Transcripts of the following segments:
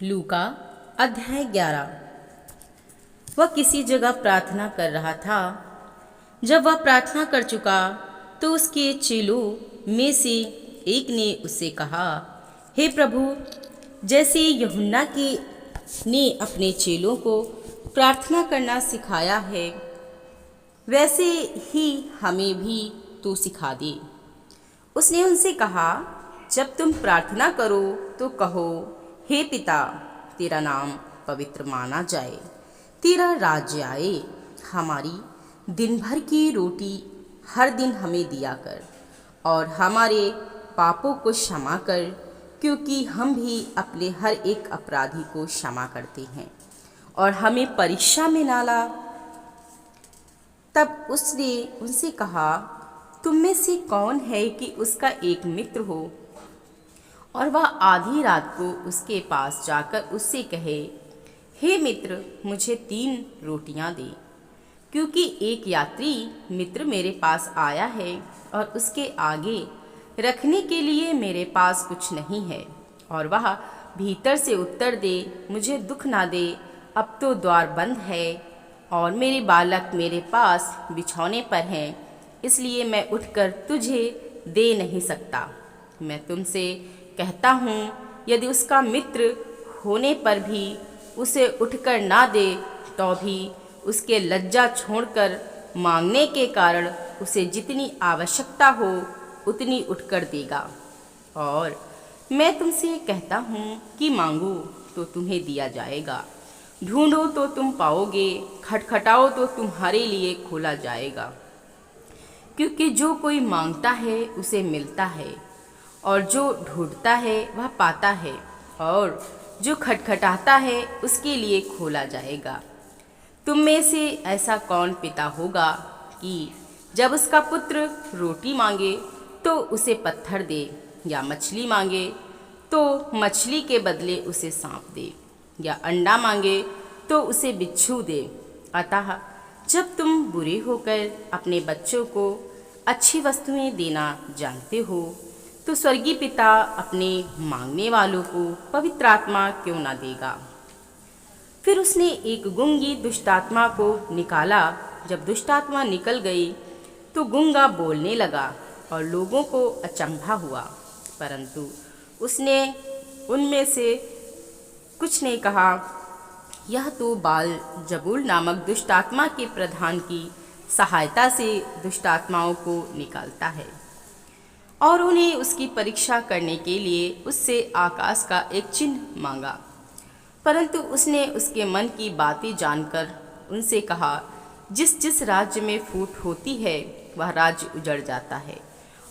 लूका अध्याय 11। वह किसी जगह प्रार्थना कर रहा था। जब वह प्रार्थना कर चुका तो उसके चेलों में से एक ने उससे कहा, हे प्रभु, जैसे यूहन्ना ने अपने चेलों को प्रार्थना करना सिखाया है, वैसे ही हमें भी तू सिखा दे। उसने उनसे कहा, जब तुम प्रार्थना करो तो कहो, हे पिता, तेरा नाम पवित्र माना जाए, तेरा राज्य आए, हमारी दिन भर की रोटी हर दिन हमें दिया कर, और हमारे पापों को क्षमा कर, क्योंकि हम भी अपने हर एक अपराधी को क्षमा करते हैं, और हमें परीक्षा में ना ला। तब उसने उनसे कहा, तुम में से कौन है कि उसका एक मित्र हो और वह आधी रात को उसके पास जाकर उससे कहे, हे मित्र, मुझे 3 रोटियां दे, क्योंकि एक यात्री मित्र मेरे पास आया है और उसके आगे रखने के लिए मेरे पास कुछ नहीं है। और वह भीतर से उत्तर दे, मुझे दुख ना दे, अब तो द्वार बंद है और मेरे बालक मेरे पास बिछौने पर हैं, इसलिए मैं उठकर तुझे दे नहीं सकता। मैं तुमसे कहता हूँ, यदि उसका मित्र होने पर भी उसे उठकर ना दे, तो भी उसके लज्जा छोड़कर मांगने के कारण उसे जितनी आवश्यकता हो उतनी उठकर देगा। और मैं तुमसे कहता हूँ कि मांगो तो तुम्हें दिया जाएगा, ढूंढो तो तुम पाओगे, खटखटाओ तो तुम्हारे लिए खोला जाएगा। क्योंकि जो कोई मांगता है उसे मिलता है, और जो ढूंढता है वह पाता है, और जो खटखटाता है उसके लिए खोला जाएगा। तुम में से ऐसा कौन पिता होगा कि जब उसका पुत्र रोटी मांगे तो उसे पत्थर दे, या मछली मांगे तो मछली के बदले उसे सांप दे, या अंडा मांगे तो उसे बिच्छू दे? अतः जब तुम बुरे होकर अपने बच्चों को अच्छी वस्तुएं देना जानते हो, तो स्वर्गीय पिता अपने मांगने वालों को पवित्र आत्मा क्यों ना देगा। फिर उसने एक गूंगी दुष्टात्मा को निकाला। जब दुष्टात्मा निकल गई तो गूंगा बोलने लगा, और लोगों को अचंभा हुआ, परंतु उसने उनमें से कुछ ने कहा, यह तो बाल जबूल नामक दुष्टात्मा के प्रधान की सहायता से दुष्टात्माओं को निकालता है। और उन्हें उसकी परीक्षा करने के लिए उससे आकाश का एक चिन्ह मांगा। परंतु उसने उसके मन की बातें जानकर उनसे कहा, जिस जिस राज्य में फूट होती है वह राज्य उजड़ जाता है,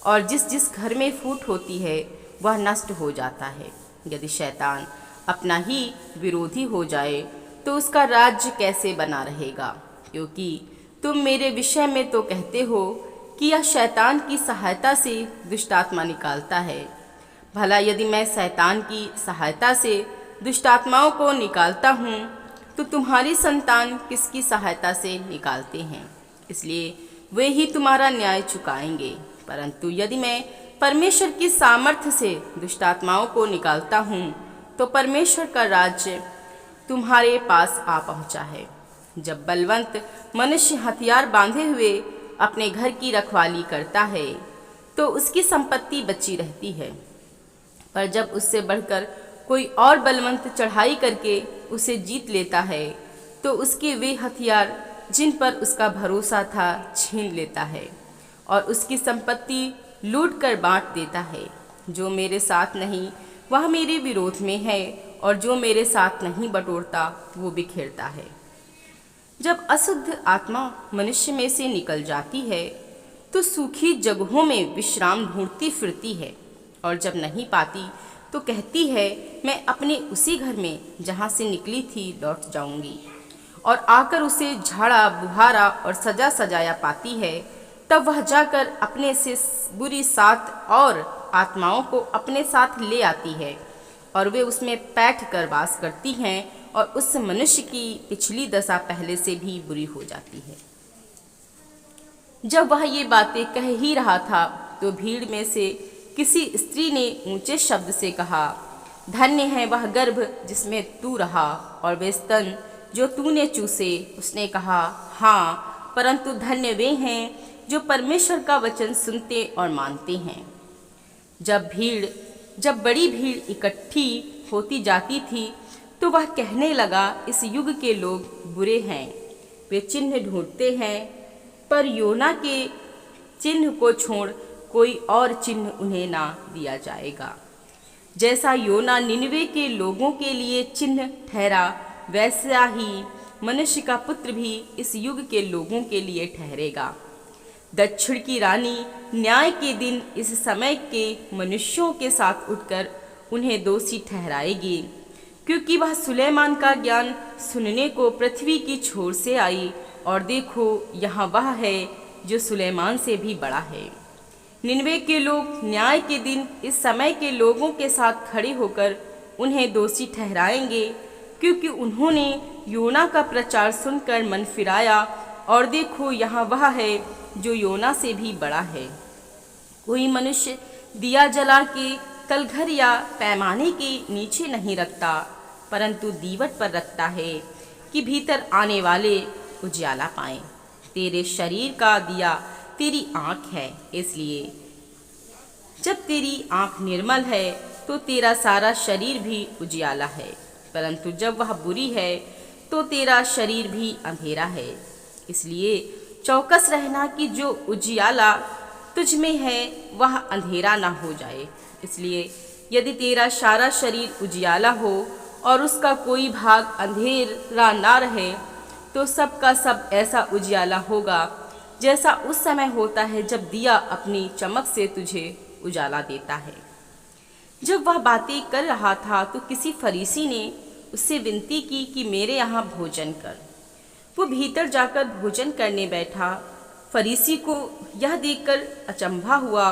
और जिस जिस घर में फूट होती है वह नष्ट हो जाता है। यदि शैतान अपना ही विरोधी हो जाए तो उसका राज्य कैसे बना रहेगा? क्योंकि तुम मेरे विषय में तो कहते हो कि यह शैतान की सहायता से दुष्टात्मा निकालता है। भला यदि मैं शैतान की सहायता से दुष्टात्माओं को निकालता हूँ, तो तुम्हारी संतान किसकी सहायता से निकालते हैं? इसलिए वे ही तुम्हारा न्याय चुकाएंगे। परंतु यदि मैं परमेश्वर की सामर्थ्य से दुष्टात्माओं को निकालता हूँ, तो परमेश्वर का राज्य तुम्हारे पास आ पहुँचा है। जब बलवंत मनुष्य हथियार बांधे हुए अपने घर की रखवाली करता है तो उसकी संपत्ति बची रहती है, पर जब उससे बढ़कर कोई और बलवंत चढ़ाई करके उसे जीत लेता है तो उसके वे हथियार जिन पर उसका भरोसा था छीन लेता है, और उसकी संपत्ति लूट कर बांट देता है। जो मेरे साथ नहीं वह मेरे विरोध में है, और जो मेरे साथ नहीं बटोरता वो बिखेरता है। जब अशुद्ध आत्मा मनुष्य में से निकल जाती है तो सूखी जगहों में विश्राम ढूंढती फिरती है, और जब नहीं पाती तो कहती है, मैं अपने उसी घर में जहाँ से निकली थी लौट जाऊंगी। और आकर उसे झाड़ा बुहारा और सजा सजाया पाती है। तब वह जाकर अपने से बुरी 7 और आत्माओं को अपने साथ ले आती है, और वे उसमें बैठ कर वास करती हैं, और उस मनुष्य की पिछली दशा पहले से भी बुरी हो जाती है। जब वह ये बातें कह ही रहा था तो भीड़ में से किसी स्त्री ने ऊंचे शब्द से कहा, धन्य है वह गर्भ जिसमें तू रहा और वे स्तन जो तूने चूसे। उसने कहा, हाँ, परंतु धन्य वे हैं जो परमेश्वर का वचन सुनते और मानते हैं। जब बड़ी भीड़ इकट्ठी होती जाती थी तो वह कहने लगा, इस युग के लोग बुरे हैं, वे चिन्ह ढूंढते हैं, पर योना के चिन्ह को छोड़ कोई और चिन्ह उन्हें ना दिया जाएगा। जैसा योना निनवे के लोगों के लिए चिन्ह ठहरा, वैसा ही मनुष्य का पुत्र भी इस युग के लोगों के लिए ठहरेगा। दक्षिण की रानी न्याय के दिन इस समय के मनुष्यों के साथ उठकर उन्हें दोषी ठहराएगी, क्योंकि वह सुलेमान का ज्ञान सुनने को पृथ्वी की छोर से आई, और देखो यहाँ वह है जो सुलेमान से भी बड़ा है। निनवे के लोग न्याय के दिन इस समय के लोगों के साथ खड़े होकर उन्हें दोषी ठहराएंगे, क्योंकि उन्होंने योना का प्रचार सुनकर मन फिराया, और देखो यहाँ वह है जो योना से भी बड़ा है। कोई मनुष्य दिया जला के कलघर या पैमाने के नीचे नहीं रखता, परंतु दीवट पर रखता है कि भीतर आने वाले उजियाला पाएं। तेरे शरीर का दिया तेरी आँख है, इसलिए जब तेरी आँख निर्मल है तो तेरा सारा शरीर भी उजियाला है, परंतु जब वह बुरी है तो तेरा शरीर भी अंधेरा है। इसलिए चौकस रहना कि जो उजियाला तुझ में है वह अंधेरा ना हो जाए। इसलिए यदि तेरा सारा शरीर उजियाला हो और उसका कोई भाग अंधेरा ना रहे, तो सब का सब ऐसा उजियाला होगा जैसा उस समय होता है जब दिया अपनी चमक से तुझे उजाला देता है। जब वह बातें कर रहा था तो किसी फरीसी ने उससे विनती की कि मेरे यहाँ भोजन कर। वो भीतर जाकर भोजन करने बैठा। फरीसी को यह देखकर अचंभा हुआ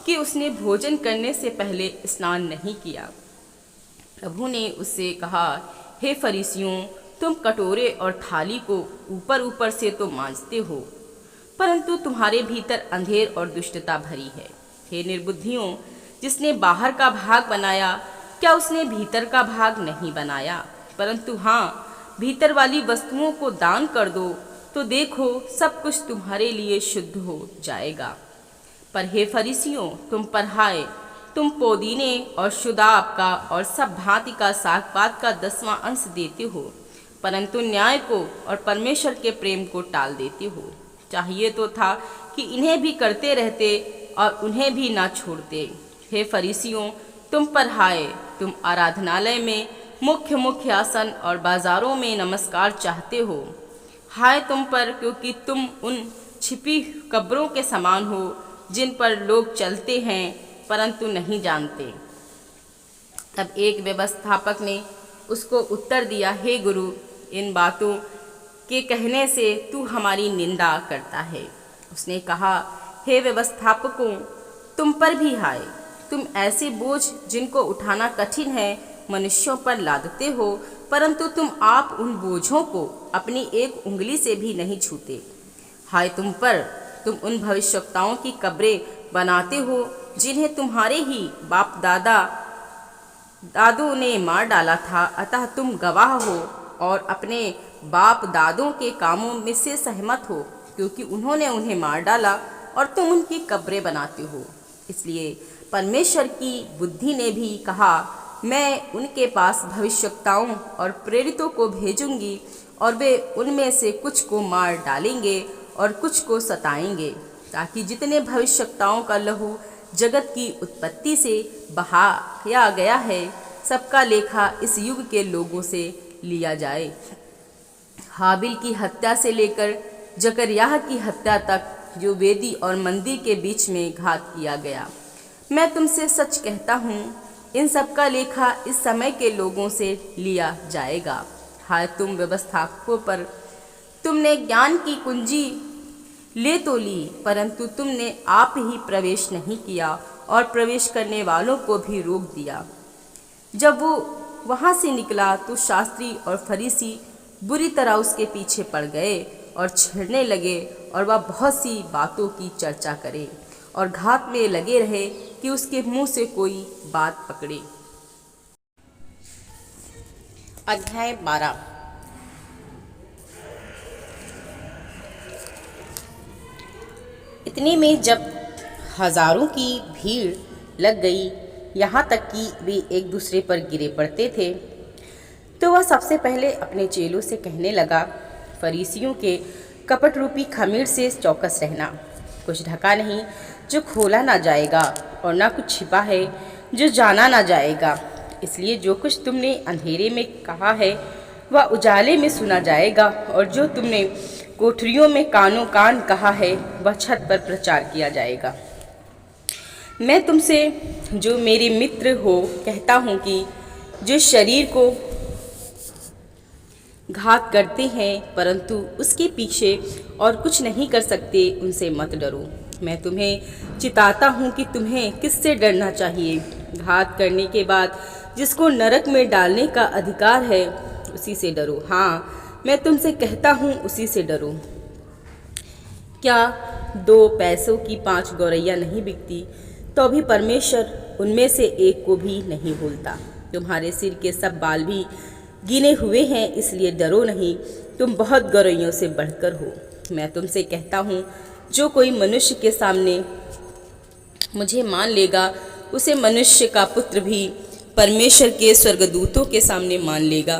कि उसने भोजन करने से पहले स्नान नहीं किया। प्रभु ने उससे कहा, हे फरीसियों, तुम कटोरे और थाली को ऊपर ऊपर से तो मांजते हो, परंतु तुम्हारे भीतर अंधेर और दुष्टता भरी है। हे निर्बुद्धियों, जिसने बाहर का भाग बनाया, क्या उसने भीतर का भाग नहीं बनाया? परंतु हाँ, भीतर वाली वस्तुओं को दान कर दो, तो देखो सब कुछ तुम्हारे लिए शुद्ध हो जाएगा। पर हे फरीसियों, तुम पर हाय, तुम पोदीने और शुदाब का और सब भांति का साग पात का 10वां अंश देते हो, परंतु न्याय को और परमेश्वर के प्रेम को टाल देते हो। चाहिए तो था कि इन्हें भी करते रहते और उन्हें भी ना छोड़ते। हे फरीसियों, तुम पर हाय, तुम आराधनालय में मुख्य आसन और बाजारों में नमस्कार चाहते हो। हाय तुम पर, क्योंकि तुम उन छिपी कब्रों के समान हो जिन पर लोग चलते हैं परंतु नहीं जानते। तब एक व्यवस्थापक ने उसको उत्तर दिया, हे गुरु, इन बातों के कहने से तू हमारी निंदा करता है। उसने कहा, हे व्यवस्थापकों, तुम पर भी हाय, तुम ऐसे बोझ जिनको उठाना कठिन है मनुष्यों पर लादते हो, परंतु तुम आप उन बोझों को अपनी एक उंगली से भी नहीं छूते। हाय तुम पर, तुम उन भविष्यवक्ताओं की कब्रें बनाते हो जिन्हें तुम्हारे ही बाप दादों ने मार डाला था। अतः तुम गवाह हो और अपने बाप दादों के कामों में से सहमत हो, क्योंकि उन्होंने उन्हें मार डाला और तुम उनकी कब्रें बनाते हो। इसलिए परमेश्वर की बुद्धि ने भी कहा, मैं उनके पास भविष्यवक्ताओं और प्रेरितों को भेजूंगी, और वे उनमें से कुछ को मार डालेंगे और कुछ को सताएंगे, ताकि जितने भविष्यवक्ताओं का लहू जगत की उत्पत्ति से बहाया गया है, सबका लेखा इस युग के लोगों से लिया जाए। हाबिल की हत्या से लेकर जकरयाह की हत्या तक, जो वेदी और मंदिर के बीच में घात किया गया, मैं तुमसे सच कहता हूँ, इन सब का लेखा इस समय के लोगों से लिया जाएगा। हाय तुम व्यवस्थापकों पर, तुमने ज्ञान की कुंजी ले तो ली, परंतु तुमने आप ही प्रवेश नहीं किया और प्रवेश करने वालों को भी रोक दिया। जब वो वहाँ से निकला तो शास्त्री और फरीसी बुरी तरह उसके पीछे पड़ गए और छेड़ने लगे, और वह बहुत सी बातों की चर्चा करे और घात में लगे रहे कि उसके मुंह से कोई बात पकड़े। अध्याय 12। इतने में जब हजारों की भीड़ लग गई, यहाँ तक कि वे एक दूसरे पर गिरे पड़ते थे, तो वह सबसे पहले अपने चेलों से कहने लगा, फरीसियों के कपट रूपी खमीर से चौकस रहना। कुछ ढका नहीं जो खोला ना जाएगा, और ना कुछ छिपा है जो जाना ना जाएगा। इसलिए जो कुछ तुमने अंधेरे में कहा है वह उजाले में सुना जाएगा, और जो तुमने कोठरियों में कानों कान कहा है वह छत पर प्रचार किया जाएगा। मैं तुमसे जो मेरे मित्र हो कहता हूँ कि जो शरीर को घात करते हैं परंतु उसके पीछे और कुछ नहीं कर सकते, उनसे मत डरो। मैं तुम्हें चिताता हूँ कि तुम्हें किससे डरना चाहिए। घात करने के बाद जिसको नरक में डालने का अधिकार है उसी से डरो। हाँ, मैं तुमसे कहता हूँ उसी से डरो। क्या 2 पैसों की 5 गौरैया नहीं बिकती, तो भी परमेश्वर उनमें से एक को भी नहीं भूलता। तुम्हारे सिर के सब बाल भी गिने हुए हैं, इसलिए डरो नहीं, तुम बहुत गौरैयों से बढ़कर हो। मैं तुमसे कहता हूँ, जो कोई मनुष्य के सामने मुझे मान लेगा, उसे मनुष्य का पुत्र भी परमेश्वर के स्वर्गदूतों के सामने मान लेगा।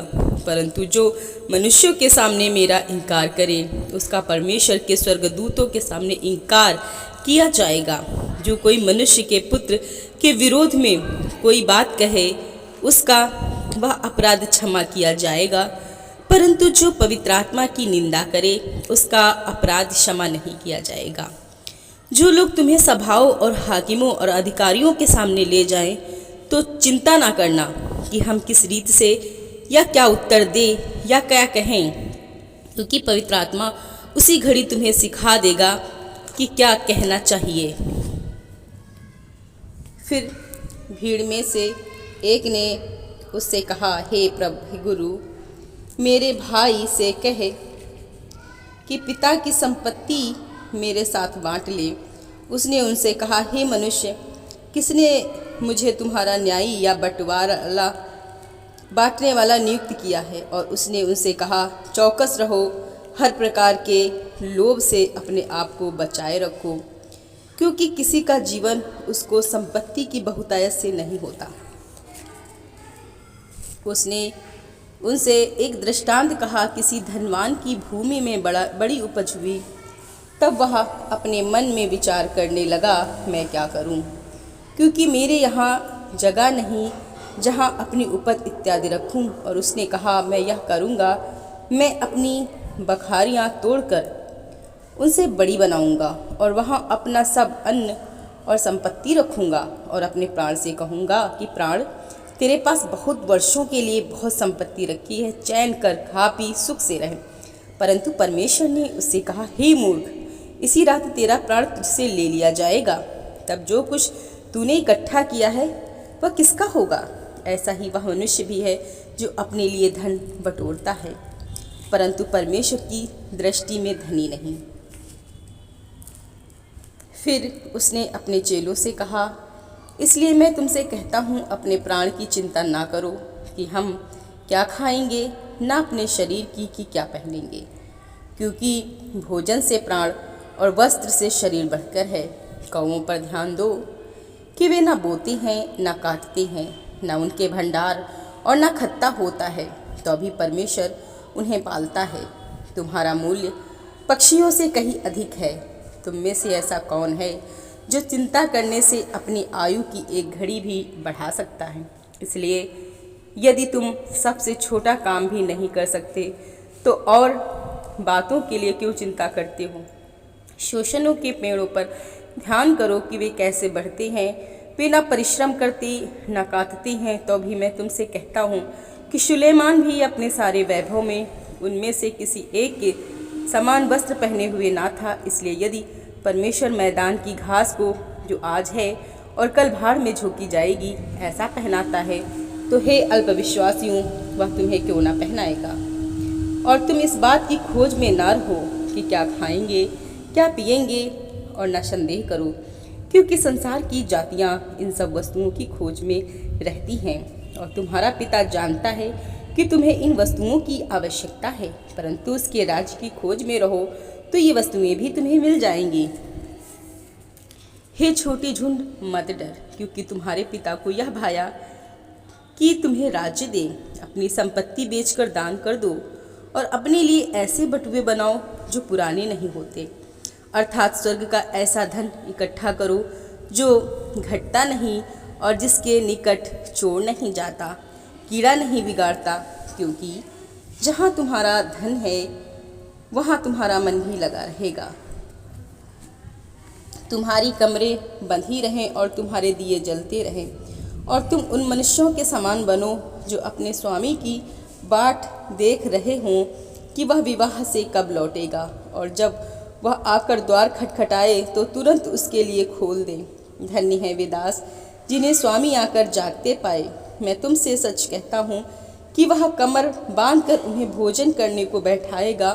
परंतु जो मनुष्यों के सामने मेरा इनकार करे, उसका परमेश्वर के स्वर्गदूतों के सामने इनकार किया जाएगा। जो कोई मनुष्य के पुत्र के विरोध में कोई बात कहे, उसका वह अपराध क्षमा किया जाएगा, परंतु जो पवित्र आत्मा की निंदा करे, उसका अपराध क्षमा नहीं किया जाएगा। जो लोग तुम्हें सभाओं और हाकिमों और अधिकारियों के सामने ले जाएं, तो चिंता ना करना कि हम किस रीत से या क्या उत्तर दे या क्या कहें, क्योंकि पवित्र आत्मा उसी घड़ी तुम्हें सिखा देगा कि क्या कहना चाहिए। फिर भीड़ में से एक ने उससे कहा, हे प्रभु, हे गुरु, मेरे भाई से कहे कि पिता की संपत्ति मेरे साथ बांट ले। उसने उनसे कहा, हे मनुष्य, किसने मुझे तुम्हारा न्यायी या बंटवारा बांटने वाला नियुक्त किया है? और उसने उनसे कहा, चौकस रहो, हर प्रकार के लोभ से अपने आप को बचाए रखो, क्योंकि किसी का जीवन उसको संपत्ति की बहुतायत से नहीं होता। उसने उनसे एक दृष्टांत कहा, किसी धनवान की भूमि में बड़ी उपज हुई। तब वह अपने मन में विचार करने लगा, मैं क्या करूं, क्योंकि मेरे यहाँ जगह नहीं जहाँ अपनी उपज इत्यादि रखूं। और उसने कहा, मैं यह करूँगा, मैं अपनी बखारियाँ तोड़कर उनसे बड़ी बनाऊँगा और वहाँ अपना सब अन्न और संपत्ति रखूँगा, और अपने प्राण से कहूँगा कि प्राण, तेरे पास बहुत वर्षों के लिए बहुत संपत्ति रखी है, चैन कर खा पी सुख से रहे। परंतु परमेश्वर ने उससे कहा, हे मूर्ख, इसी रात तेरा प्राण तुझसे ले लिया जाएगा। तब जो कुछ तूने इकट्ठा किया है वह किसका होगा? ऐसा ही वह मनुष्य भी है जो अपने लिए धन बटोरता है, परंतु परमेश्वर की दृष्टि में धनी नहीं। फिर उसने अपने चेलों से कहा, इसलिए मैं तुमसे कहता हूँ, अपने प्राण की चिंता ना करो कि हम क्या खाएंगे, ना अपने शरीर की कि क्या पहनेंगे, क्योंकि भोजन से प्राण और वस्त्र से शरीर बढ़कर है। कौवों पर ध्यान दो कि वे ना बोते हैं, ना काटते हैं, ना उनके भंडार और ना खत्ता होता है, तो भी परमेश्वर उन्हें पालता है। तुम्हारा मूल्य पक्षियों से कहीं अधिक है। तुम में से ऐसा कौन है जो चिंता करने से अपनी आयु की एक घड़ी भी बढ़ा सकता है? इसलिए यदि तुम सबसे छोटा काम भी नहीं कर सकते, तो और बातों के लिए क्यों चिंता करते हो? शोषणों के पेड़ों पर ध्यान करो कि वे कैसे बढ़ते हैं। वे ना परिश्रम करते ना काटते हैं, तो भी मैं तुमसे कहता हूँ कि सुलेमान भी अपने सारे वैभव में उनमें से किसी एक के समान वस्त्र पहने हुए ना था। इसलिए यदि परमेश्वर मैदान की घास को, जो आज है और कल भाड़ में झोंकी जाएगी, ऐसा पहनाता है, तो हे अल्पविश्वासियों, वह तुम्हें क्यों ना पहनाएगा। और तुम इस बात की खोज में ना रहो कि क्या खाएंगे, क्या पिएंगे, और न संदेह करो, क्योंकि संसार की जातियां इन सब वस्तुओं की खोज में रहती हैं, और तुम्हारा पिता जानता है कि तुम्हें इन वस्तुओं की आवश्यकता है, परंतु उसके राज्य की खोज में रहो तो ये वस्तुएं भी तुम्हें मिल जाएंगी। हे छोटी झुंड, मत डर, क्योंकि तुम्हारे पिता को यह भाया कि तुम्हें राज्य दे। अपनी संपत्ति बेचकर दान कर दो और अपने लिए ऐसे बटुए बनाओ जो पुराने नहीं होते, अर्थात स्वर्ग का ऐसा धन इकट्ठा करो जो घटता नहीं और जिसके निकट चोर नहीं जाता, कीड़ा नहीं बिगाड़ता, क्योंकि जहाँ तुम्हारा धन है वहाँ तुम्हारा मन भी लगा रहेगा। तुम्हारी कमरे बंद ही रहें और तुम्हारे दिए जलते रहें, और तुम उन मनुष्यों के समान बनो जो अपने स्वामी की बाट देख रहे हों कि वह विवाह से कब लौटेगा, और जब वह आकर द्वार खटखटाए तो तुरंत उसके लिए खोल दें। धन्य है वे दास जिन्हें स्वामी आकर जागते पाए। मैं तुमसे सच कहता हूँ कि वह कमर बांधकर उन्हें भोजन करने को बैठाएगा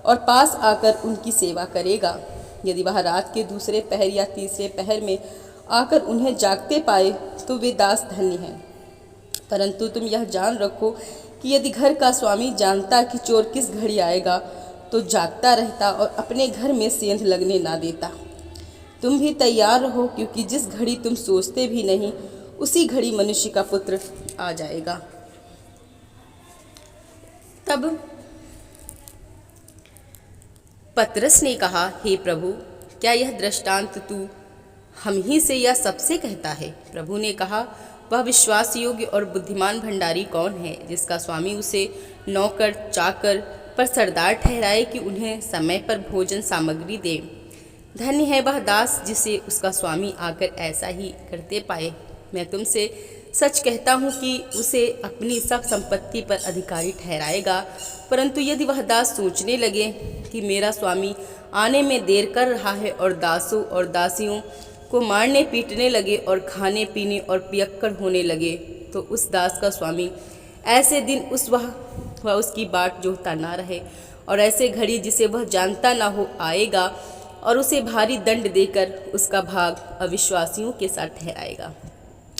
और पास आकर उनकी सेवा करेगा। यदि वह रात के दूसरे पहर या तीसरे पहर में आकर उन्हें जागते पाए तो वे दास धन्य हैं। परंतु तुम यह जान रखो कि यदि घर का स्वामी जानता कि चोर किस घड़ी आएगा तो जागता रहता और अपने घर में सेंध लगने ना देता। तुम भी तैयार रहो, क्योंकि जिस घड़ी तुम सोचते भी नहीं उसी घड़ी मनुष्य का पुत्र आ जाएगा। तब पतरस ने कहा, हे प्रभु, क्या यह दृष्टांत तू हम ही से या सबसे कहता है? प्रभु ने कहा, वह विश्वास योग्य और बुद्धिमान भंडारी कौन है जिसका स्वामी उसे नौकर चाकर पर सरदार ठहराए कि उन्हें समय पर भोजन सामग्री दे। धन्य है वह दास जिसे उसका स्वामी आकर ऐसा ही करते पाए। मैं तुमसे सच कहता हूँ कि उसे अपनी सब संपत्ति पर अधिकारी ठहराएगा। परंतु यदि वह दास सोचने लगे कि मेरा स्वामी आने में देर कर रहा है और दासों और दासियों को मारने पीटने लगे और खाने पीने और पियक्कड़ होने लगे, तो उस दास का स्वामी ऐसे दिन वह उसकी बाट जोहता ना रहे, और ऐसे घड़ी जिसे वह जानता ना हो आएगा और उसे भारी दंड देकर उसका भाग अविश्वासियों के साथ ठहराएगा।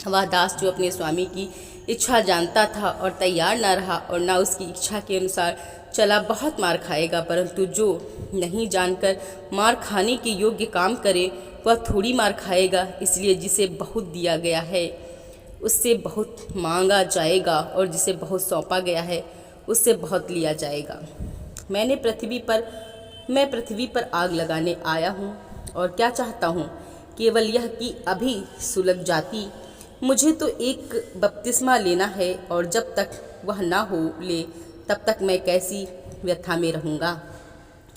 वह दास जो अपने स्वामी की इच्छा जानता था और तैयार ना रहा और ना उसकी इच्छा के अनुसार चला, बहुत मार खाएगा। परंतु जो नहीं जानकर मार खाने के योग्य काम करे वह थोड़ी मार खाएगा। इसलिए जिसे बहुत दिया गया है उससे बहुत मांगा जाएगा, और जिसे बहुत सौंपा गया है उससे बहुत लिया जाएगा। मैं पृथ्वी पर आग लगाने आया हूँ, और क्या चाहता हूँ? केवल यह कि अभी सुलग जाती। मुझे तो एक बपतिस्मा लेना है, और जब तक वह ना हो ले तब तक मैं कैसी व्यथा में रहूँगा।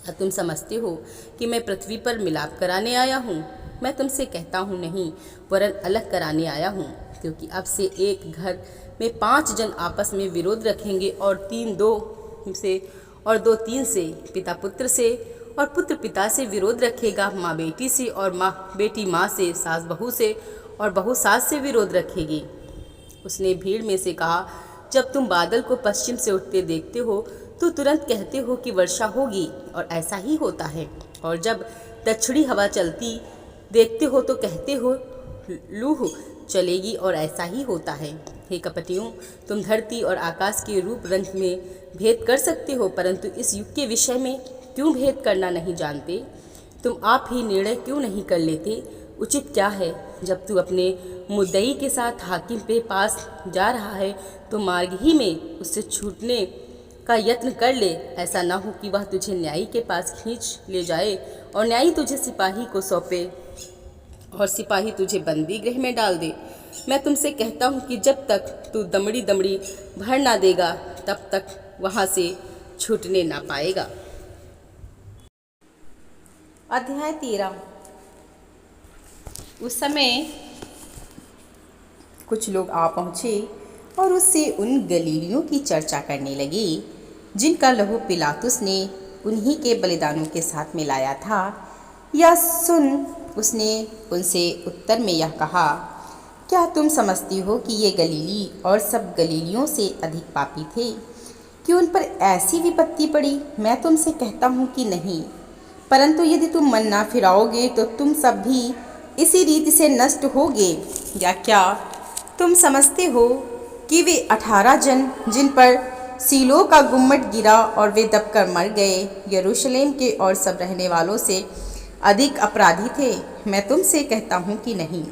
क्या तुम समझते हो कि मैं पृथ्वी पर मिलाप कराने आया हूँ? मैं तुमसे कहता हूँ नहीं, वरन अलग कराने आया हूँ। क्योंकि अब से एक घर में 5 जन आपस में विरोध रखेंगे, और 3 2 से और 2 3 से, पिता पुत्र से और पुत्र पिता से विरोध रखेगा, माँ बेटी से और बेटी माँ से, सास बहू से और बहू सास से विरोध रखेगी। उसने भीड़ में से कहा, जब तुम बादल को पश्चिम से उठते देखते हो तो तुरंत कहते हो कि वर्षा होगी, और ऐसा ही होता है। और जब दक्षिणी हवा चलती देखते हो तो कहते हो लूह चलेगी, और ऐसा ही होता है। हे कपटियों, तुम धरती और आकाश के रूप रंग में भेद कर सकते हो, परंतु इस युग के विषय में क्यों भेद करना नहीं जानते? तुम आप ही निर्णय क्यों नहीं कर लेते? उचित क्या है? जब तू अपने मुद्दई के साथ हाकिम के पास जा रहा है तो मार्ग ही में उससे छूटने का यत्न कर ले। ऐसा ना हो कि वह तुझे न्यायी के पास खींच ले जाए और न्यायी तुझे सिपाही को सौंपे और सिपाही तुझे बंदी गृह में डाल दे। मैं तुमसे कहता हूँ कि जब तक तू दमड़ी दमड़ी भर ना देगा तब तक वहाँ से छूटने ना पाएगा। अध्याय 13। उस समय कुछ लोग आ पहुँचे और उससे उन गलीलियों की चर्चा करने लगे जिनका लहू पिलातुस ने उन्हीं के बलिदानों के साथ मिलाया था। यह सुन उसने उनसे उत्तर में यह कहा, क्या तुम समझती हो कि ये गलीली और सब गलीलियों से अधिक पापी थे कि उन पर ऐसी विपत्ति पड़ी? मैं तुमसे कहता हूँ कि नहीं, परंतु यदि तुम मन ना फिराओगे तो तुम सब भी इसी रीति से नष्ट होगे। या क्या तुम समझते हो कि वे 18 जन जिन पर सीलो का गुम्मट गिरा और वे दबकर मर गए। यरूशलेम के और सब रहने वालों से अधिक अपराधी थे, मैं तुमसे कहता हूँ कि नहीं।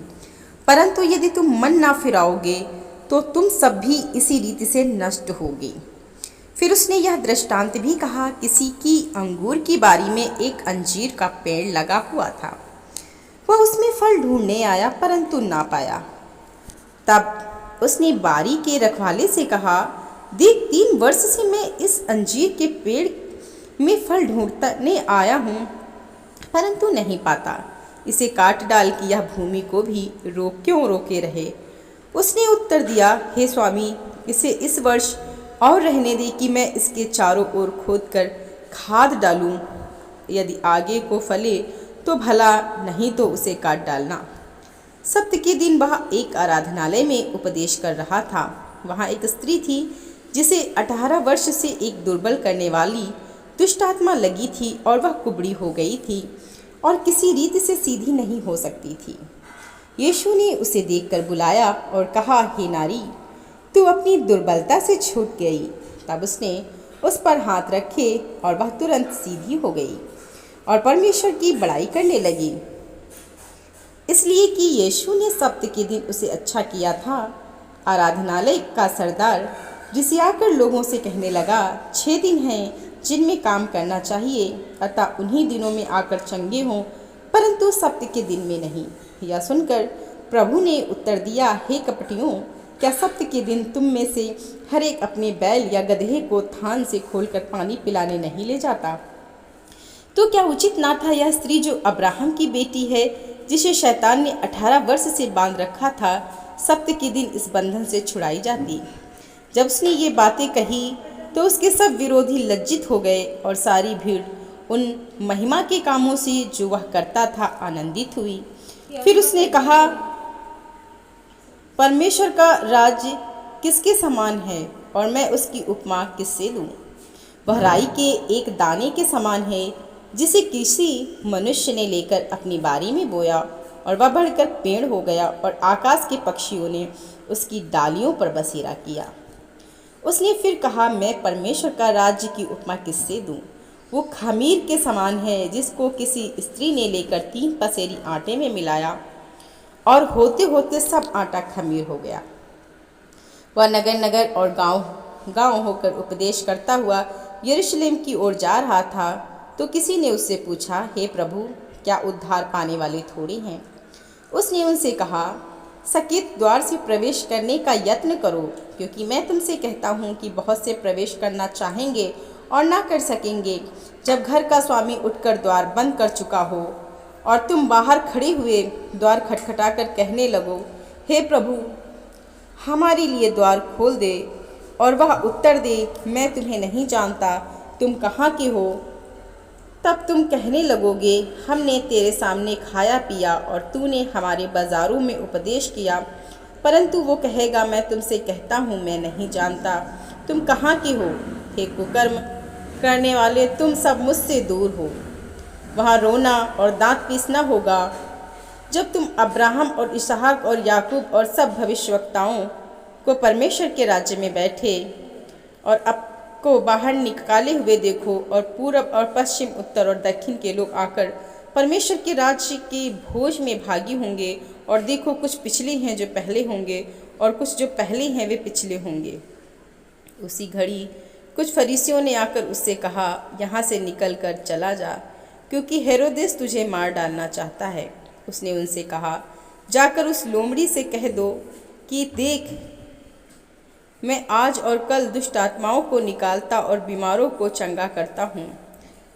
परंतु यदि तुम मन ना फिराओगे तो तुम सब भी इसी रीति से नष्ट होगे। फिर उसने यह दृष्टांत भी कहा, किसी की अंगूर की बारी में एक अंजीर का पेड़ लगा हुआ था। वह उसमें फल ढूंढने आया परंतु ना पाया। तब उसने बारी के रखवाले से कहा, देख 3 वर्ष से मैं इस अंजीर के पेड़ में फल ढूंढने आया हूँ परंतु नहीं पाता। इसे काट डाल कि यह भूमि को भी क्यों रोके रहे। उसने उत्तर दिया, हे स्वामी, इसे इस वर्ष और रहने दे कि मैं इसके चारों ओर खोद कर खाद डालूं। यदि आगे को फले तो भला, नहीं तो उसे काट डालना। सप्त के दिन वह एक आराधनालय में उपदेश कर रहा था। वहाँ एक स्त्री थी जिसे 18 वर्ष से एक दुर्बल करने वाली दुष्ट आत्मा लगी थी और वह कुबड़ी हो गई थी और किसी रीति से सीधी नहीं हो सकती थी। यीशु ने उसे देखकर बुलाया और कहा, हे नारी, तू अपनी दुर्बलता से छूट गई। तब उसने उस पर हाथ रखे और वह तुरंत सीधी हो गई और परमेश्वर की बड़ाई करने लगी, इसलिए कि यीशु ने सप्त के दिन उसे अच्छा किया था। आराधनालय का सरदार रिसियाकर लोगों से कहने लगा, 6 दिन हैं जिनमें काम करना चाहिए, अतः उन्हीं दिनों में आकर चंगे हों, परंतु सप्त के दिन में नहीं। यह सुनकर प्रभु ने उत्तर दिया, हे कपटियों, क्या सप्त के दिन तुम में से हर एक अपने बैल या गधे को थान से खोलकर पानी पिलाने नहीं ले जाता? तो क्या उचित ना था यह स्त्री जो अब्राहम की बेटी है, जिसे शैतान ने 18 वर्ष से बांध रखा था, सप्त के दिन इस बंधन से छुड़ाई जाती? जब उसने ये बातें कही तो उसके सब विरोधी लज्जित हो गए और सारी भीड़ उन महिमा के कामों से जो वह करता था आनंदित हुई। फिर उसने कहा, परमेश्वर का राज्य किसके समान है और मैं उसकी उपमा किससे दूं? वह राई के एक दाने के समान है जिसे किसी मनुष्य ने लेकर अपनी बारी में बोया और वह बढ़कर पेड़ हो गया और आकाश के पक्षियों ने उसकी डालियों पर बसेरा किया। उसने फिर कहा, मैं परमेश्वर का राज्य की उपमा किससे दूं? वो खमीर के समान है जिसको किसी स्त्री ने लेकर 3 पसेरी आटे में मिलाया और होते होते सब आटा खमीर हो गया। वह नगर नगर और गांव गांव होकर उपदेश करता हुआ यरूशलेम की ओर जा रहा था, तो किसी ने उससे पूछा, हे प्रभु, क्या उद्धार पाने वाले थोड़े हैं? उसने उनसे कहा, सकेत द्वार से प्रवेश करने का यत्न करो, क्योंकि मैं तुमसे कहता हूँ कि बहुत से प्रवेश करना चाहेंगे और ना कर सकेंगे। जब घर का स्वामी उठकर द्वार बंद कर चुका हो और तुम बाहर खड़े हुए द्वार खटखटाकर कहने लगो, हे प्रभु, हमारे लिए द्वार खोल दे, और वह उत्तर दे, मैं तुम्हें नहीं जानता, तुम कहाँ के हो? तब तुम कहने लगोगे, हमने तेरे सामने खाया पिया और तूने हमारे बाजारों में उपदेश किया। परंतु वो कहेगा, मैं तुमसे कहता हूँ, मैं नहीं जानता, तुम कहाँ के हो? हे कुकर्म करने वाले, तुम सब मुझसे दूर हो। वहाँ रोना और दांत पीसना होगा जब तुम अब्राहम और इसहाक और याकूब और सब भविष्यवक्ताओं को परमेश्वर के राज्य में बैठे और आपको बाहर निकाले हुए देखो, और पूरब और पश्चिम, उत्तर और दक्षिण के लोग आकर परमेश्वर के राज्य के भोज में भागी होंगे। और देखो, कुछ पिछले हैं जो पहले होंगे और कुछ जो पहले हैं वे पिछले होंगे। उसी घड़ी कुछ फरीसियों ने आकर उससे कहा, यहाँ से निकल कर चला जा, क्योंकि हेरोदेस तुझे मार डालना चाहता है। उसने उनसे कहा, जाकर उस लोमड़ी से कह दो कि देख, मैं आज और कल दुष्ट आत्माओं को निकालता और बीमारों को चंगा करता हूँ,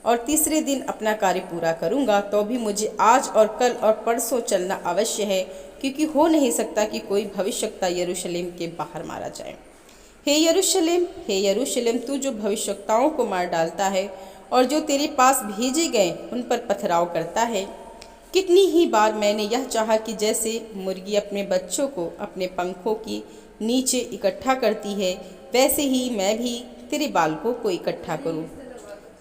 और तीसरे दिन अपना कार्य पूरा करूँगा। तो भी मुझे आज और कल और परसों चलना अवश्य है, क्योंकि हो नहीं सकता कि कोई भविष्यवक्ता यरूशलेम के बाहर मारा जाए। हे यरूशलेम, तू जो भविष्यवक्ताओं को मार डालता है और जो तेरे पास भेजे गए उन पर पथराव करता है। कितनी ही बार मैंने यह चाहा कि जैसे मुर्गी अपने बच्चों को अपने पंखों की नीचे इकट्ठा करती है, वैसे ही मैं भी तेरे बालकों को इकट्ठा करूं,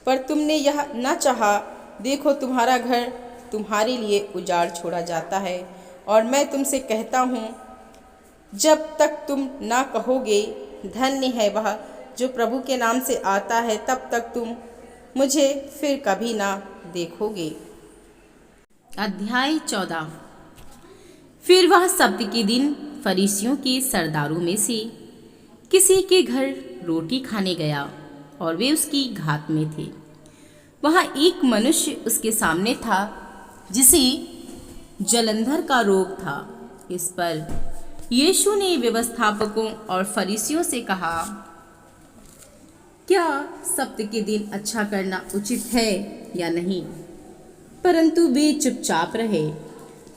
पर तुमने यह न चाहा। देखो, तुम्हारा घर तुम्हारे लिए उजाड़ छोड़ा जाता है, और मैं तुमसे कहता हूँ, जब तक तुम ना कहोगे, धन्य है वह जो प्रभु के नाम से आता है, तब तक तुम मुझे फिर कभी ना देखोगे। अध्याय 14। फिर वह सब्त के दिन फरीसियों के सरदारों में से किसी के घर रोटी खाने गया और वे उसकी घात में थे। वहाँ एक मनुष्य उसके सामने था जिसे जलंधर का रोग था। इस पर यीशु ने व्यवस्थापकों और फरीसियों से कहा, क्या सब्त के दिन अच्छा करना उचित है या नहीं? परंतु वे चुपचाप रहे।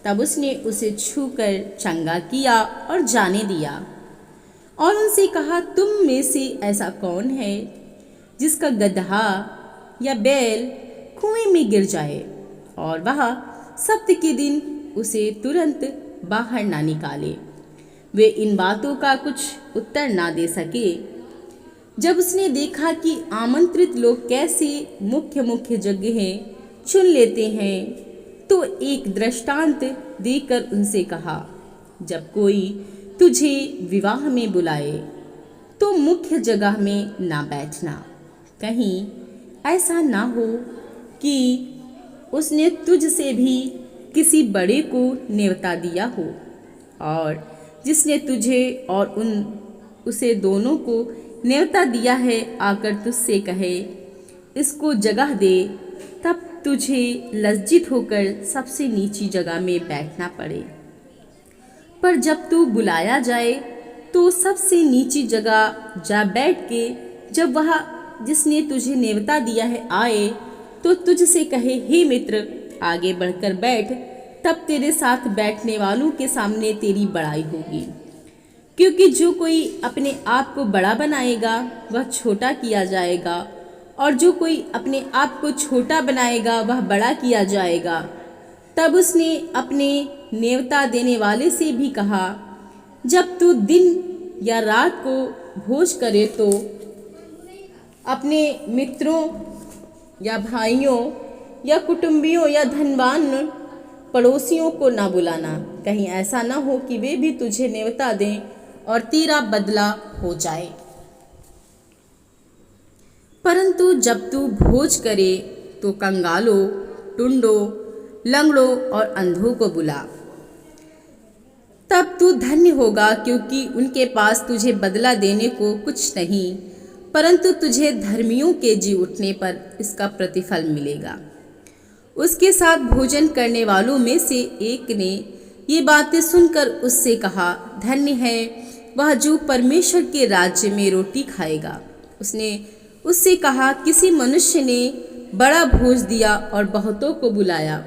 तब उसने उसे छूकर चंगा किया और जाने दिया और उनसे कहा, तुम में से ऐसा कौन है जिसका गदहा या बैल कुएं में गिर जाए और वह सब्त के दिन उसे तुरंत बाहर ना निकाले? वे इन बातों का कुछ उत्तर ना दे सके। जब उसने देखा कि आमंत्रित लोग कैसे मुख्य मुख्य जगहें चुन लेते हैं, तो एक दृष्टांत देकर उनसे कहा, जब कोई तुझे विवाह में बुलाए तो मुख्य जगह में ना बैठना। कहीं ऐसा ना हो कि उसने तुझसे भी किसी बड़े को न्योता दिया हो और जिसने तुझे और उसे दोनों को न्योता दिया है आकर तुझसे कहे, इसको जगह दे, तब तुझे लज्जित होकर सबसे नीची जगह में बैठना पड़े। पर जब तू बुलाया जाए तो सबसे नीची जगह जा बैठ के जब वह जिसने तुझे न्योता दिया है आए तो तुझसे कहे, हे मित्र आगे बढ़कर बैठ, तब तेरे साथ बैठने वालों के सामने तेरी बड़ाई होगी। क्योंकि जो कोई अपने आप को बड़ा बनाएगा वह छोटा किया जाएगा, और जो कोई अपने आप को छोटा बनाएगा वह बड़ा किया जाएगा। तब उसने अपने न्योता देने वाले से भी कहा, जब तू दिन या रात को भोज करे तो अपने मित्रों या भाइयों या कुटुंबियों या धनवान पड़ोसियों को ना बुलाना, कहीं ऐसा ना हो कि वे भी तुझे न्योता दें और तेरा बदला हो जाए। परंतु जब तू भोज करे तो कंगालों, टुंडों, लंगड़ों और अंधों को बुला, तब तू धन्य होगा, क्योंकि उनके पास तुझे बदला देने को कुछ नहीं, परंतु तुझे धर्मियों के जी उठने पर इसका प्रतिफल मिलेगा। उसके साथ भोजन करने वालों में से एक ने ये बातें सुनकर उससे कहा, धन्य है वह जो परमेश्वर के राज्य में रोटी खाएगा। उसने उससे कहा, किसी मनुष्य ने बड़ा भोज दिया और बहुतों को बुलाया।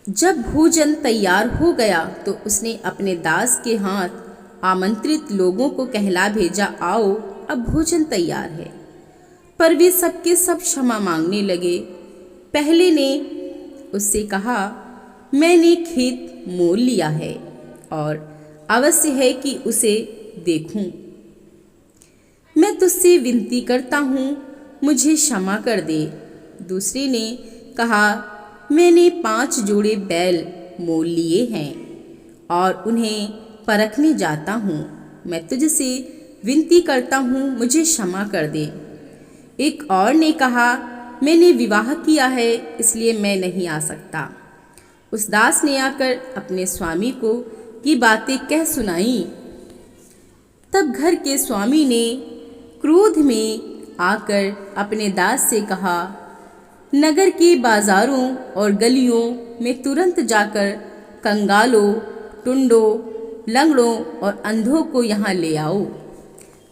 जब भोजन तैयार हो गया तो उसने अपने दास के हाथ आमंत्रित लोगों को कहला भेजा, आओ अब भोजन तैयार है। पर वे सबके सब क्षमा मांगने लगे। पहले ने उससे कहा, मैंने खेत मोल लिया है और अवश्य है कि उसे देखूं। मैं तुझसे विनती करता हूँ, मुझे क्षमा कर दे। दूसरे ने कहा, मैंने 5 जोड़े बैल मोल लिए हैं और उन्हें परखने जाता हूँ। मैं तुझसे विनती करता हूँ, मुझे क्षमा कर दे। एक और ने कहा, मैंने विवाह किया है इसलिए मैं नहीं आ सकता। उस दास ने आकर अपने स्वामी को ये बातें कह सुनाई। तब घर के स्वामी ने क्रोध में आकर अपने दास से कहा, नगर के बाजारों और गलियों में तुरंत जाकर कंगालों, टुंडों, लंगड़ों और अंधों को यहाँ ले आओ।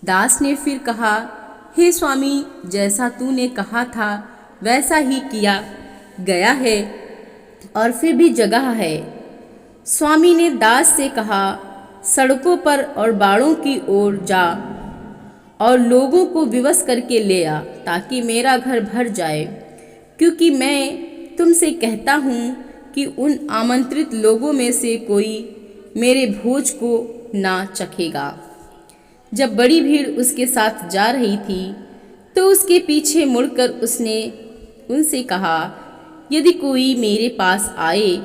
दास ने फिर कहा, हे स्वामी, जैसा तूने कहा था वैसा ही किया गया है और फिर भी जगह है। स्वामी ने दास से कहा, सड़कों पर और बाड़ों की ओर जा और लोगों को विवश करके ले आ, ताकि मेरा घर भर जाए। क्योंकि मैं तुमसे कहता हूँ कि उन आमंत्रित लोगों में से कोई मेरे भोज को ना चखेगा। जब बड़ी भीड़ उसके साथ जा रही थी तो उसके पीछे मुड़कर उसने उनसे कहा, यदि कोई मेरे पास आए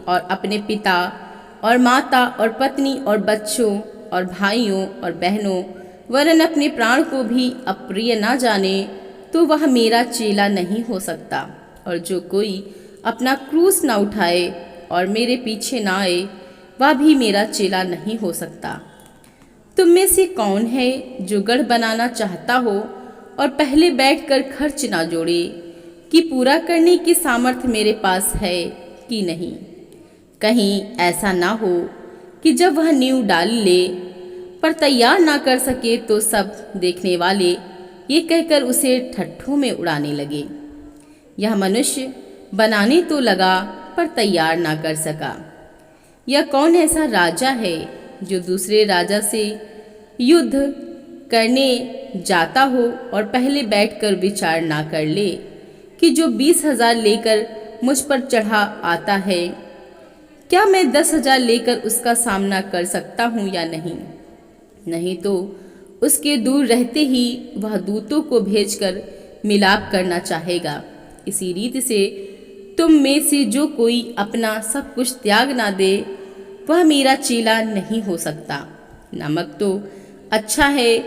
और अपने पिता और माता और पत्नी और बच्चों और भाइयों और बहनों वरन अपने प्राण को भी अप्रिय ना जाने तो वह मेरा चेला नहीं हो सकता। और जो कोई अपना क्रूस ना उठाए और मेरे पीछे ना आए वह भी मेरा चेला नहीं हो सकता। तुम में से कौन है जो गढ़ बनाना चाहता हो और पहले बैठकर खर्च ना जोड़े कि पूरा करने की सामर्थ्य मेरे पास है कि नहीं? कहीं ऐसा ना हो कि जब वह नींव डाल ले पर तैयार ना कर सके तो सब देखने वाले ये कहकर उसे ठट्ठों में उड़ाने लगे, यह मनुष्य बनाने तो लगा पर तैयार ना कर सका। यह कौन ऐसा राजा है जो दूसरे राजा से युद्ध करने जाता हो और पहले बैठकर विचार ना कर ले कि जो 20,000 लेकर मुझ पर चढ़ा आता है, क्या मैं 10,000 लेकर उसका सामना कर सकता हूँ या नहीं? नहीं तो उसके दूर रहते ही वह दूतों को भेजकर मिलाप करना चाहेगा। इसी रीति से तुम में से जो कोई अपना सब कुछ त्याग ना दे वह मेरा चेला नहीं हो सकता। नमक तो अच्छा है,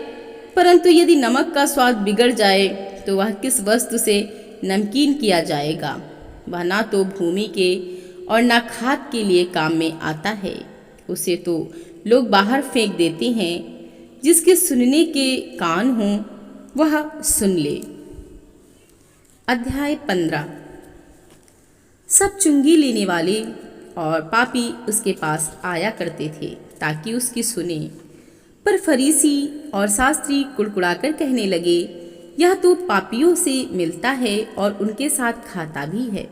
परंतु यदि नमक का स्वाद बिगड़ जाए तो वह किस वस्तु से नमकीन किया जाएगा? वह ना तो भूमि के और ना खाद के लिए काम में आता है। उसे तो लोग बाहर फेंक देते हैं। जिसके सुनने के कान हों वह सुन ले। अध्याय 15। सब चुंगी लेने वाले और पापी उसके पास आया करते थे ताकि उसकी सुने, पर फरीसी और शास्त्री कुड़कुड़ाकर कहने लगे, यह तो पापियों से मिलता है और उनके साथ खाता भी है।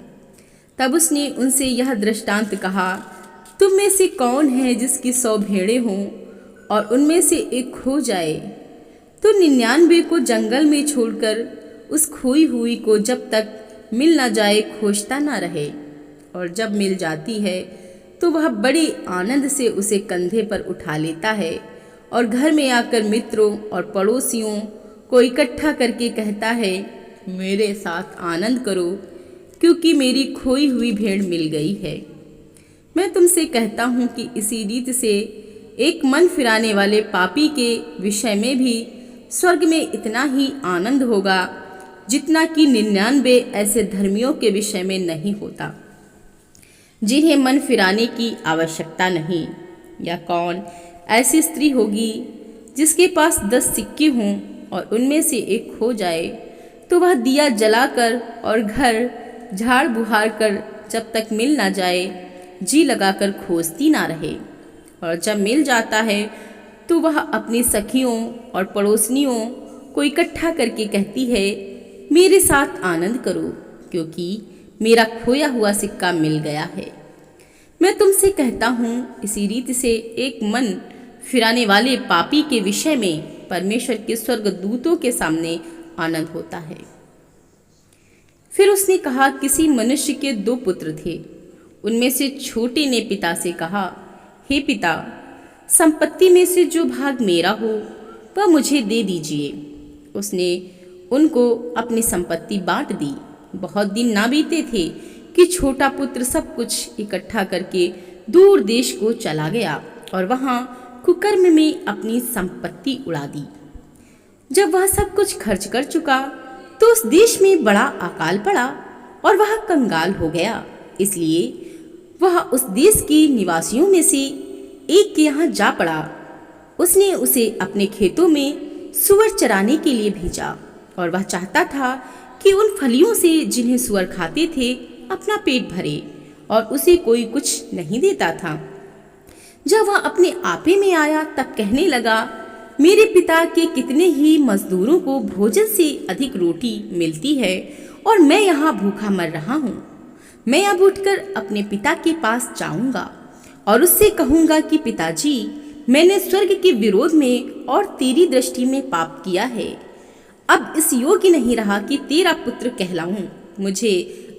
तब उसने उनसे यह दृष्टांत कहा, तुम में से कौन है जिसकी 100 भेड़ें हों और उनमें से एक खो जाए तो 99 को जंगल में छोड़कर उस खोई हुई को जब तक मिल ना जाए खोजता ना रहे? और जब मिल जाती है तो वह बड़े आनंद से उसे कंधे पर उठा लेता है और घर में आकर मित्रों और पड़ोसियों को इकट्ठा करके कहता है, मेरे साथ आनंद करो क्योंकि मेरी खोई हुई भेड़ मिल गई है। मैं तुमसे कहता हूँ कि इसी रीति से एक मन फिराने वाले पापी के विषय में भी स्वर्ग में इतना ही आनंद होगा जितना कि 99 ऐसे धर्मियों के विषय में नहीं होता जिन्हें मन फिराने की आवश्यकता नहीं। या कौन ऐसी स्त्री होगी जिसके पास 10 सिक्के हों और उनमें से एक खो जाए तो वह दिया जलाकर और घर झाड़ बुहार कर जब तक मिल ना जाए जी लगाकर खोजती ना रहे? और जब मिल जाता है तो वह अपनी सखियों और पड़ोसनियों को इकट्ठा करके कहती है, मेरे साथ आनंद करो क्योंकि मेरा खोया हुआ सिक्का मिल गया है। मैं तुमसे कहता हूँ इसी रीति से एक मन फिराने वाले पापी के विषय में परमेश्वर के स्वर्गदूतों के सामने आनंद होता है। फिर उसने कहा, किसी मनुष्य के 2 पुत्र थे। उनमें से छोटे ने पिता से कहा, हे पिता, संपत्ति में से जो भाग मेरा हो वह मुझे दे दीजिए। उसने उनको अपनी संपत्ति बांट दी। बहुत दिन ना बीते थे कि छोटा पुत्र सब कुछ इकट्ठा करके दूर देश को चला गया और वहां कुकर्म में अपनी संपत्ति उड़ा दी। जब वह सब कुछ खर्च कर चुका तो उस देश में बड़ा अकाल पड़ा और वह कंगाल हो गया। इसलिए वह उस देश के निवासियों में से एक के यहाँ जा पड़ा। उसने उसे अपने खेतों में सुअर चराने के लिए भेजा और वह चाहता था कि उन फलियों से जिन्हें सुअर खाते थे अपना पेट भरे, और उसे कोई कुछ नहीं देता था। जब वह अपने आपे में आया तब कहने लगा, मेरे पिता के कितने ही मजदूरों को भोजन से अधिक रोटी मिलती है और मैं यहाँ भूखा मर रहा हूँ। मैं अब उठकर अपने पिता के पास जाऊंगा और उससे कहूंगा कि पिताजी, मैंने स्वर्ग के विरोध में और तेरी दृष्टि में पाप किया है। अब इस योग्य नहीं रहा कि तेरा पुत्र कहलाऊं। मुझे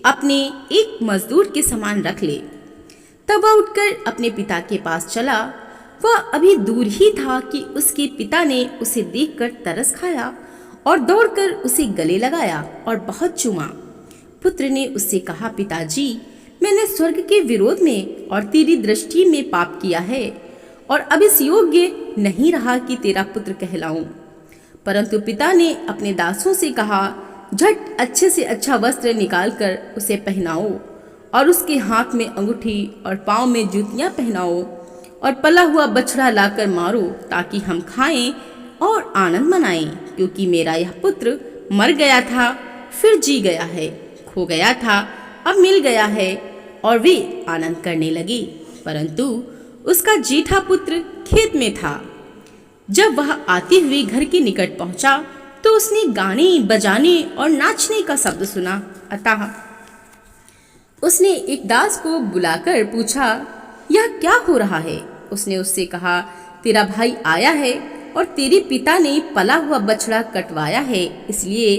अपने एक मजदूर के समान रख ले। तब वह उठकर अपने पिता के पास चला। वह अभी दूर ही था कि उसके पिता ने उसे देखकर तरस खाया और दौड़कर उसे गले लगाया और बहुत चूमा। पुत्र ने उससे कहा, पिताजी, मैंने स्वर्ग के विरोध में और तेरी दृष्टि में पाप किया है और अब इस योग्य नहीं रहा कि तेरा पुत्र कहलाऊं। परंतु पिता ने अपने दासों से कहा, झट अच्छे से अच्छा वस्त्र निकालकर उसे पहनाओ और उसके हाथ में अंगूठी और पाँव में जूतियां पहनाओ और पला हुआ बछड़ा लाकर मारो, ताकि हम खाएं और आनंद मनाएं, क्योंकि मेरा यह पुत्र मर गया था फिर जी गया है, खो गया था अब मिल गया है। और वे आनंद करने लगे। परंतु उसका जीठा पुत्र खेत में था। जब वह आते हुए घर के निकट पहुंचा तो उसने गाने बजाने और नाचने का शब्द सुना। अतः उसने एक दास को बुलाकर पूछा, यह क्या हो रहा है? उसने उससे कहा, तेरा भाई आया है और तेरे पिता ने पला हुआ बछड़ा कटवाया है, इसलिए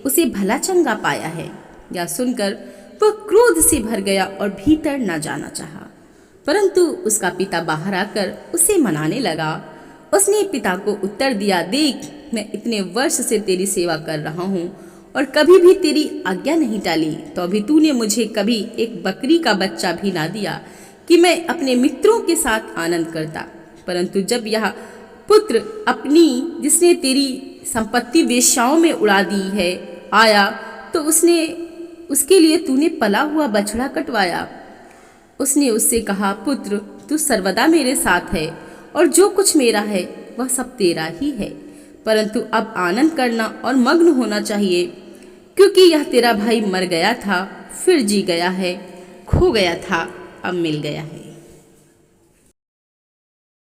उसे भला चंगा पाया है। यह सुनकर वह क्रोध से भर गया और भीतर न जाना चाहा। परंतु उसका पिता बाहर आकर उसे मनाने लगा। उसने पिता को उत्तर दिया, देख, मैं इतने वर्ष से तेरी सेवा कर रहा हूँ और कभी भी तेरी आज्ञा नहीं टाली, तो अभी तूने मुझे कभी एक बकरी का बच्चा भी ना दिया कि मैं अपने मित्रों के साथ आनंद करता। परंतु जब यह पुत्र अपनी, जिसने तेरी संपत्ति वेश्याओं में उड़ा दी है, आया तो उसके लिए तूने पला हुआ बछड़ा कटवाया। उसने उससे कहा, पुत्र, तू सर्वदा मेरे साथ है और जो कुछ मेरा है वह सब तेरा ही है। परंतु अब आनंद करना और मग्न होना चाहिए, क्योंकि यह तेरा भाई मर गया था फिर जी गया है, खो गया था अब मिल गया है।